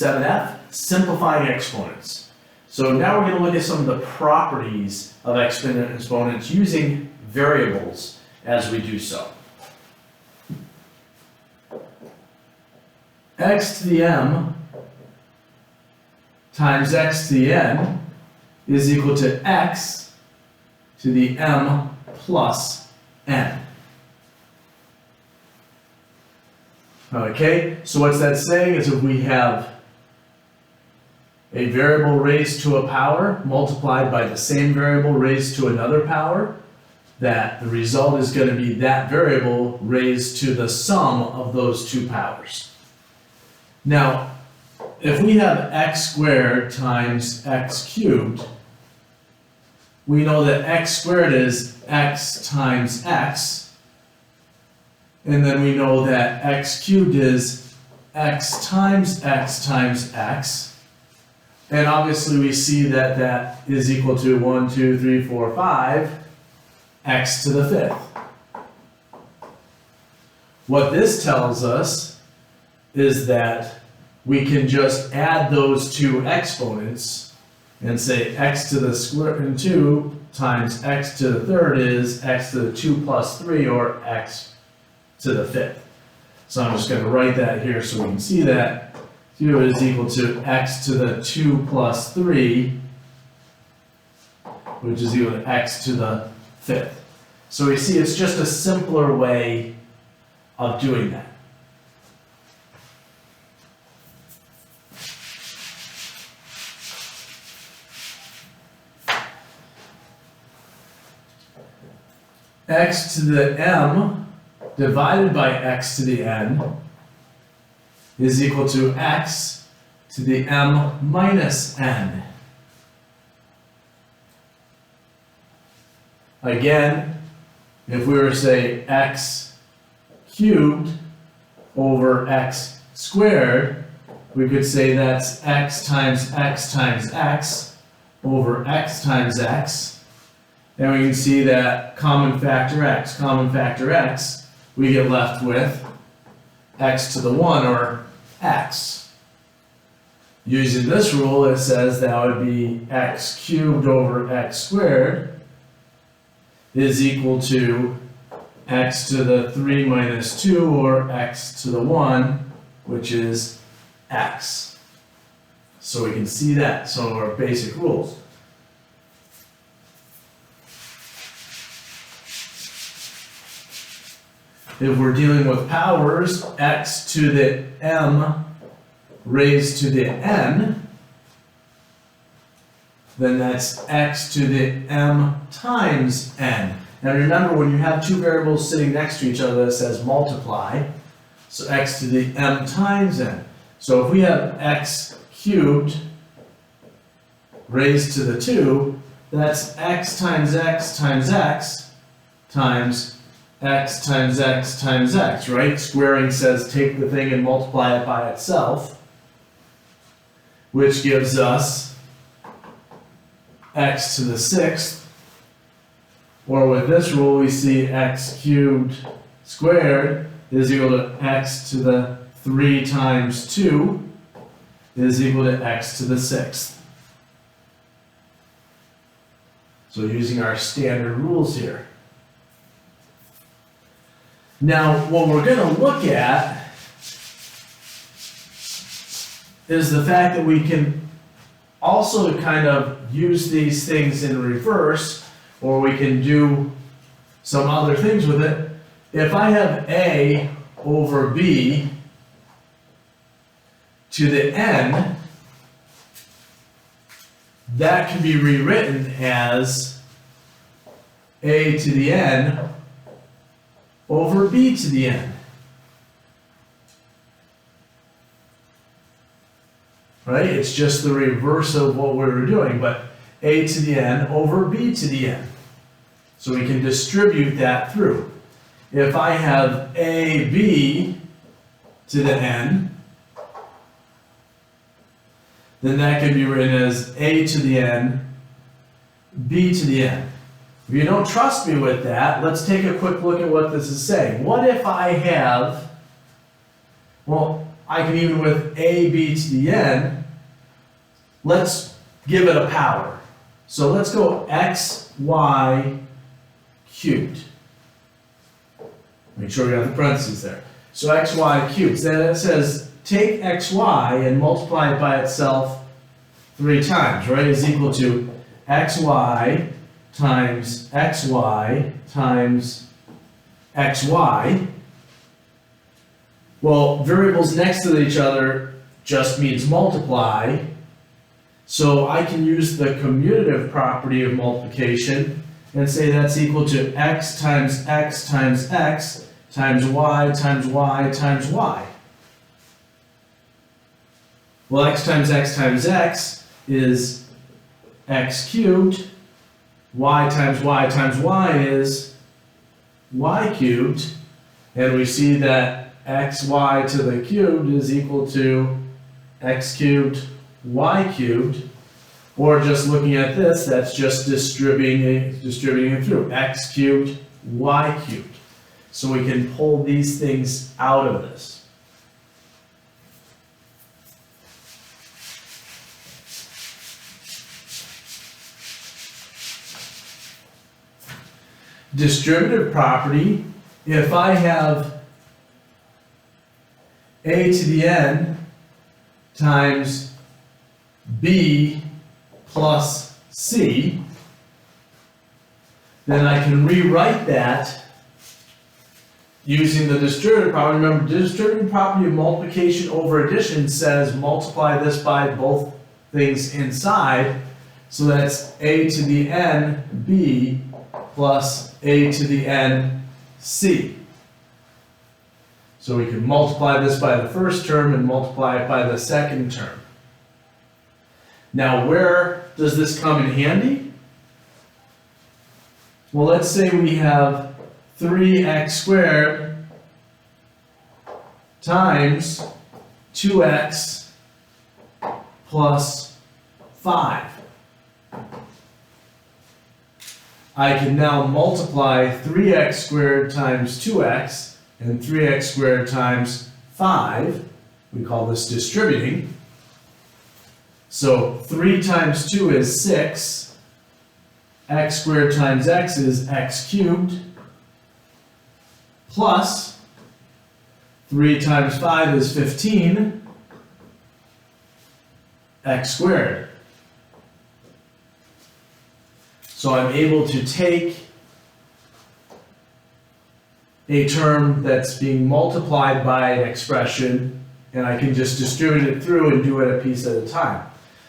7F, simplifying exponents. So now we're going to look at some of the properties of exponents using variables as we do so. X to the m times x to the n is equal to x to the m plus n. Okay, so what's that saying is if we have a variable raised to a power multiplied by the same variable raised to another power, that the result is going to be that variable raised to the sum of those two powers. Now, if we have x squared times x cubed, we know that x squared is x times x, and then we know that x cubed is x times x times x. And obviously we see that that is equal to 1, 2, 3, 4, 5, x to the fifth. What this tells us is that we can just add those two exponents and say x to the square root of 2 times x to the third is x to the 2 plus 3, or x to the fifth. So I'm just going to write that here so we can see that. 2 is equal to x to the 2 plus 3, which is equal to x to the fifth. So we see it's just a simpler way of doing that. X to the m divided by x to the n is equal to x to the m minus n. Again, if we were to say x cubed over x squared, we could say that's x times x times x over x times x. And we can see that common factor x, we get left with x to the 1, or x. Using this rule, it says that would be x cubed over x squared is equal to x to the 3 minus 2, or x to the 1, which is x. So we can see that, some of our basic rules. If we're dealing with powers, x to the m raised to the n, then that's x to the m times n. Now remember, when you have two variables sitting next to each other, it says multiply, so x to the m times n. So if we have x cubed raised to the 2, that's x times x times x times x times x times x, right? Squaring says take the thing and multiply it by itself, which gives us x to the 6th. Or with this rule, we see x cubed squared is equal to x to the 3 times 2 is equal to x to the 6th. So using our standard rules here. Now, what we're going to look at is the fact that we can also kind of use these things in reverse, or we can do some other things with it. If I have a over b to the n, that can be rewritten as a to the n over b to the n. Right? It's just the reverse of what we were doing, but a to the n over b to the n. So we can distribute that through. If I have ab to the n, then that can be written as a to the n, b to the n. If you don't trust me with that, let's take a quick look at what this is saying. What if I have, well, I can even with ab to the n, let's give it a power. So let's go xy cubed. Make sure we have the parentheses there. So xy cubed. So that says take xy and multiply it by itself 3 times, right? Is equal to xy times xy times xy. Well, variables next to each other just means multiply. So I can use the commutative property of multiplication and say that's equal to x times x times x times y times y times y. Well, x times x is x cubed. Y times y is y cubed. And we see that xy to the cubed is equal to x cubed y cubed. Or just looking at this, that's just distributing it through. X cubed, y cubed. So we can pull these things out of this. Distributive property, if I have a to the n times b plus c, then I can rewrite that using the distributive property. Remember, distributive property of multiplication over addition says multiply this by both things inside, so that's a to the n b plus a to the n c. So we can multiply this by the first term and multiply it by the second term. Now, where does this come in handy? Well, let's say we have 3x squared times 2x plus 5. I can now multiply 3x squared times 2x and 3x squared times 5. We call this distributing. So 3 times 2 is 6. X squared times x is x cubed. Plus 3 times 5 is 15. X squared. So I'm able to take a term that's being multiplied by an expression, and I can just distribute it through and do it a piece at a time.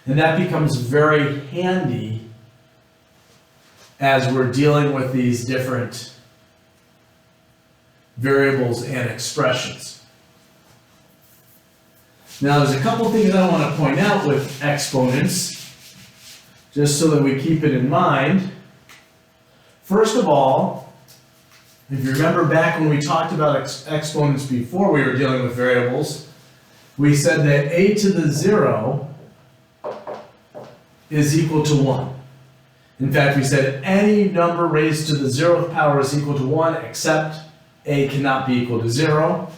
And that becomes very handy as we're dealing with these different variables and expressions. Now, there's a couple things I want to point out with exponents, just so that we keep it in mind. First of all, if you remember back when we talked about exponents before we were dealing with variables, we said that a to the 0 is equal to 1. In fact, we said any number raised to the 0th power is equal to 1, except a cannot be equal to 0.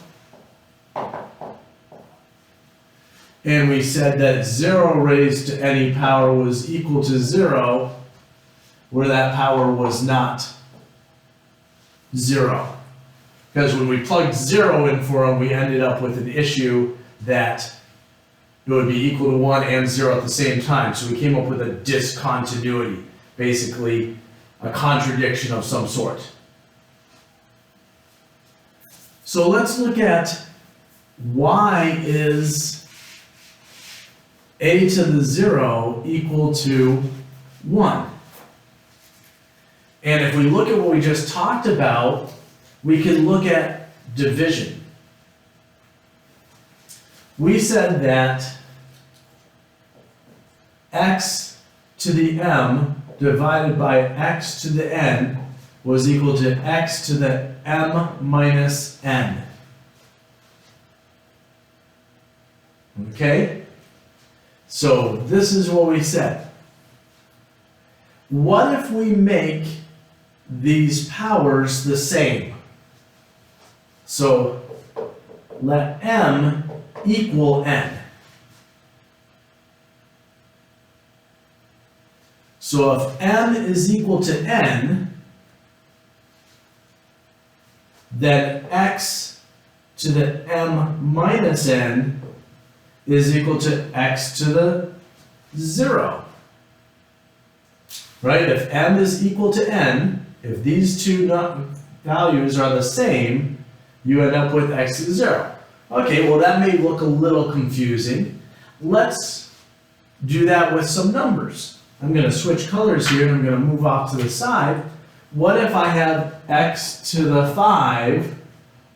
And we said that 0 raised to any power was equal to 0, where that power was not 0. Because when we plugged 0 in for them, we ended up with an issue that it would be equal to 1 and 0 at the same time. So we came up with a discontinuity, basically a contradiction of some sort. So let's look at why is a to the 0 equal to 1. And if we look at what we just talked about, we can look at division. We said that x to the m divided by x to the n was equal to x to the m minus n. Okay? So this is what we said. What if we make these powers the same? So let m equal n. So if m is equal to n, then x to the m minus n is equal to x to the 0. Right? If m is equal to n, if these two values are the same, you end up with x to the 0. Okay, well that may look a little confusing. Let's do that with some numbers. I'm going to switch colors here and I'm going to move off to the side. What if I have x to the 5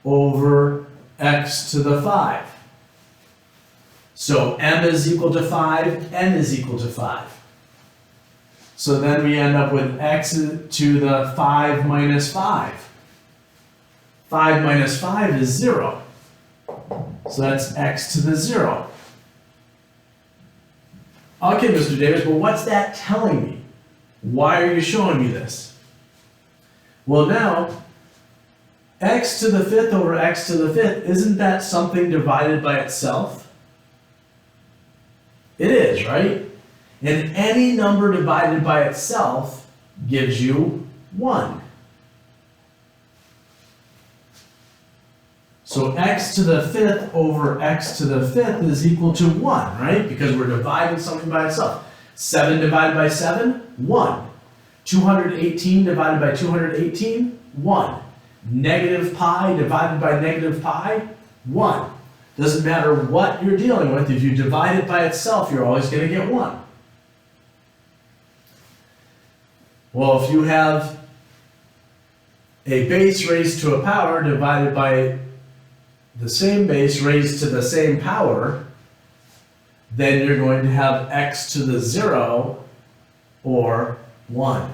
over x to the 5? So m is equal to 5, n is equal to 5. So then we end up with x to the 5 minus 5. 5 minus 5 is 0. So that's x to the 0. Okay, Mr. Davis, but what's that telling me? Why are you showing me this? Well now, x to the 5th over x to the 5th, isn't that something divided by itself? It is, right? And any number divided by itself gives you 1. So x to the 5th over x to the 5th is equal to 1, right? Because we're dividing something by itself. 7 divided by 7, 1. 218 divided by 218, 1. Negative pi divided by negative pi, 1. Doesn't matter what you're dealing with, if you divide it by itself, you're always going to get 1. Well, if you have a base raised to a power divided by the same base raised to the same power, then you're going to have x to the 0 or 1.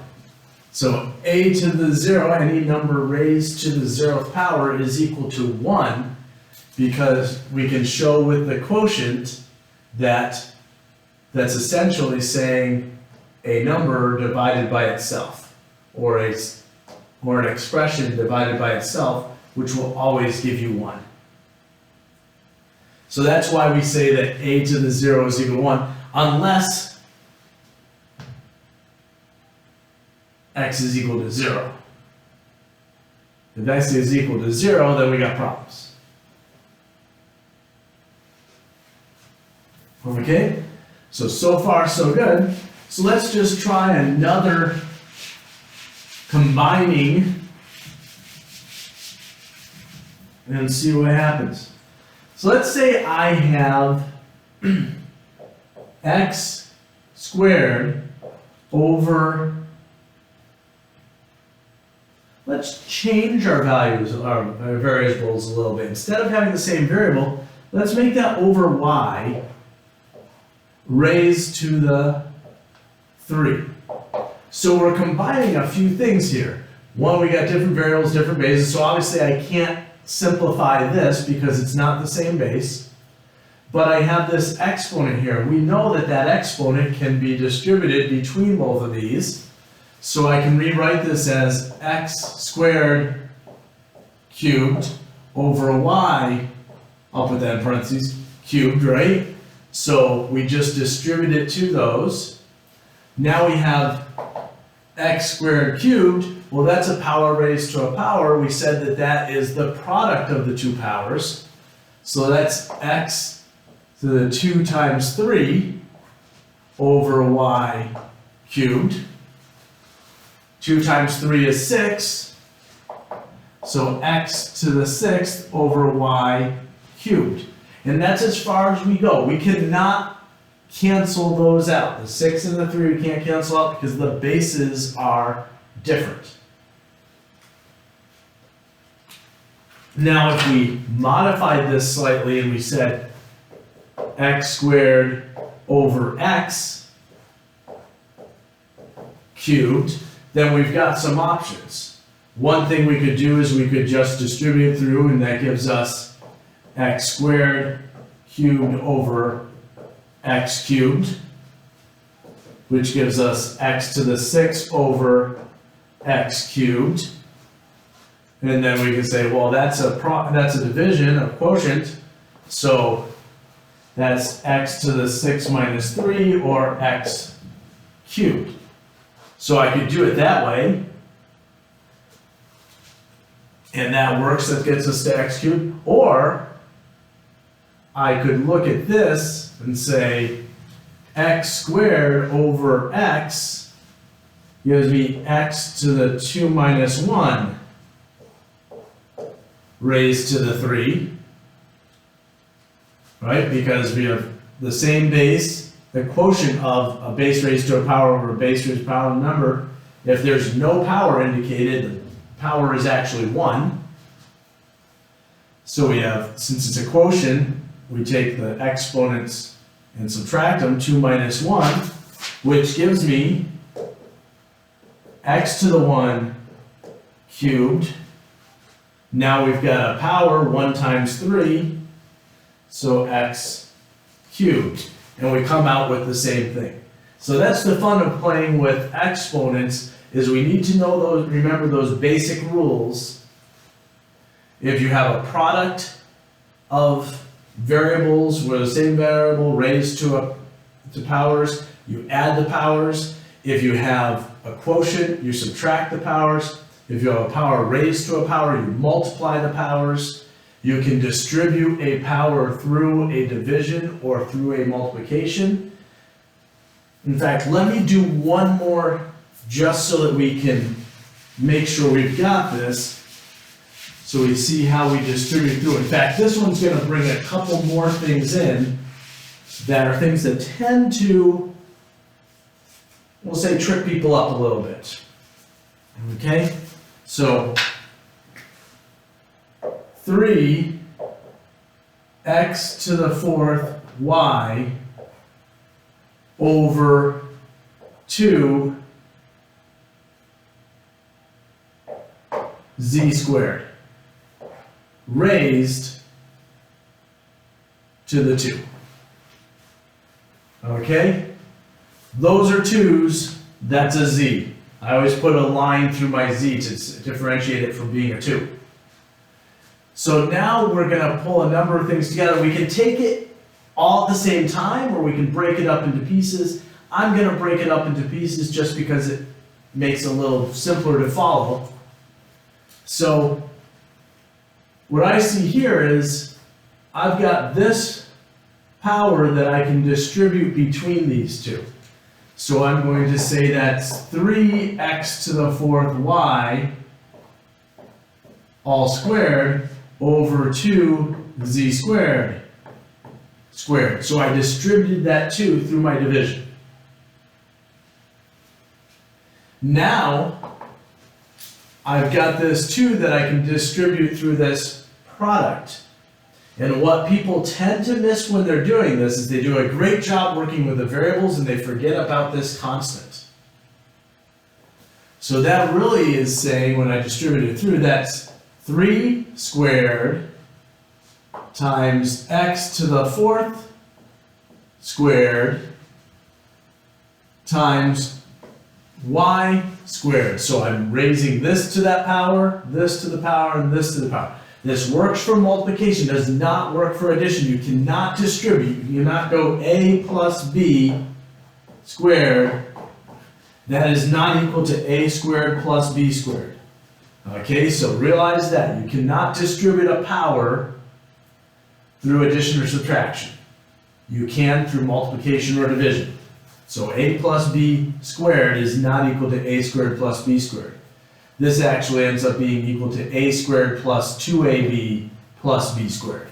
So a to the 0, any number raised to the 0th power is equal to 1, because we can show with the quotient that that's essentially saying a number divided by itself, or an expression divided by itself, which will always give you 1. So that's why we say that a to the 0 is equal to 1, unless x is equal to 0. If x is equal to 0, then we got problems. Okay? So far so good. So let's just try another combining and see what happens. So let's say I have x squared over, let's change our values, our variables a little bit. Instead of having the same variable, let's make that over y raised to the 3. So we're combining a few things here. One, we got different variables, different bases, so obviously I can't simplify this because it's not the same base. But I have this exponent here. We know that that exponent can be distributed between both of these. So I can rewrite this as x squared cubed over y, I'll put that in parentheses, cubed, right? So we just distributed to those. Now we have x squared cubed. Well, that's a power raised to a power. We said that that is the product of the two powers. So that's x to the 2 times 3 over y cubed. 2 times 3 is 6. So x to the 6th over y cubed. And that's as far as we go. We cannot cancel those out. The 6 and the 3 we can't cancel out because the bases are different. Now if we modified this slightly and we said x squared over x cubed, then we've got some options. One thing we could do is we could just distribute through, and that gives us x squared cubed over x cubed, which gives us x to the 6 over x cubed. And then we can say, well, that's a division, a quotient, so That's x to the 6 minus 3, or x cubed. So I could do it that way. And that works, that gets us to x cubed. Or I could look at this and say x squared over x gives me x to the 2 minus 1 raised to the 3. Right? Because we have the same base, the quotient of a base raised to a power over a base raised to a power. Remember, if there's no power indicated, the power is actually 1. So we have, since it's a quotient, we take the exponents and subtract them, 2 minus 1, which gives me x to the 1 cubed. Now we've got a power, 1 times 3, so x cubed. And we come out with the same thing. So that's the fun of playing with exponents, is we need to know those, remember those basic rules. If you have a product of variables where the same variable raised to powers, you add the powers. If you have a quotient, you subtract the powers. If you have a power raised to a power, you multiply the powers. You can distribute a power through a division or through a multiplication. In fact, let me do one more just so that we can make sure we've got this, so we see how we distribute through. In fact, this one's going to bring a couple more things in that are things that tend to, we'll say, trip people up a little bit. Okay? So 3x to the 4th y over 2 z squared raised to the 2. Okay? Those are 2's, that's a z. I always put a line through my z to differentiate it from being a 2. So now we're going to pull a number of things together. We can take it all at the same time, or we can break it up into pieces. I'm going to break it up into pieces just because it makes it a little simpler to follow. So what I see here is I've got this power that I can distribute between these two. So I'm going to say that's 3x to the 4th y all squared over 2z squared squared. So I distributed that 2 through my division. Now I've got this 2 that I can distribute through this product. And what people tend to miss when they're doing this is they do a great job working with the variables and they forget about this constant. So that really is saying, when I distribute it through, that's 3 squared times x to the 4th squared times y squared. So I'm raising this to that power, this to the power, and this to the power. This works for multiplication, does not work for addition. You cannot distribute. You cannot go a plus b squared. That is not equal to a squared plus b squared. Okay, so realize that. You cannot distribute a power through addition or subtraction. You can through multiplication or division. So a plus b squared is not equal to a squared plus b squared. This actually ends up being equal to a squared plus 2ab plus b squared.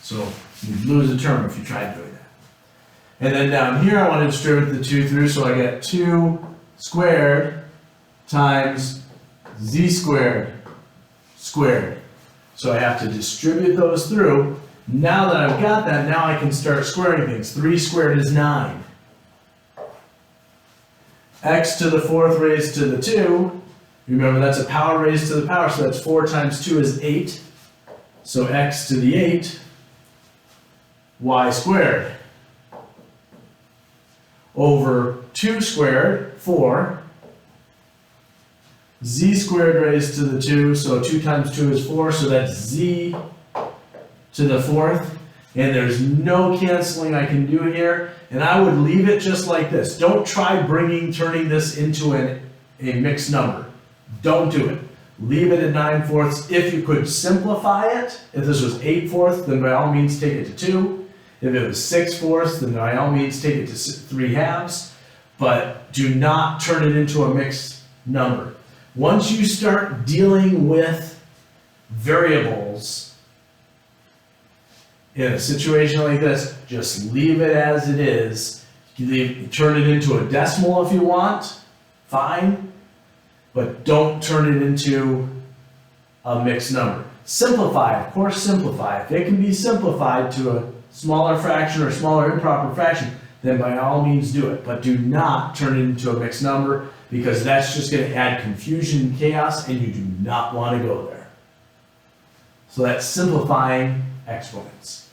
So you lose a term if you try doing that. And then down here I want to distribute the 2 through, so I get 2 squared times z squared squared. So I have to distribute those through. Now that I've got that, now I can start squaring things. 3 squared is 9. X to the 4th raised to the 2. Remember, that's a power raised to the power, so that's 4 times 2 is 8. So x to the 8, y squared, over 2 squared, 4, z squared raised to the 2, so 2 times 2 is 4, so that's z to the 4th. and there's no canceling I can do here, and I would leave it just like this. Don't try turning this into a mixed number. Don't do it. Leave it at 9/4. If you could simplify it, if this was 8/4, then by all means take it to 2. If it was 6/4, then by all means take it to 3/2. But do not turn it into a mixed number. Once you start dealing with variables in a situation like this, just leave it as it is. Turn it into a decimal if you want, fine, but don't turn it into a mixed number. Simplify, of course simplify. If it can be simplified to a smaller fraction or smaller improper fraction, then by all means do it. But do not turn it into a mixed number, because that's just going to add confusion and chaos, and you do not want to go there. So that's simplifying exponents.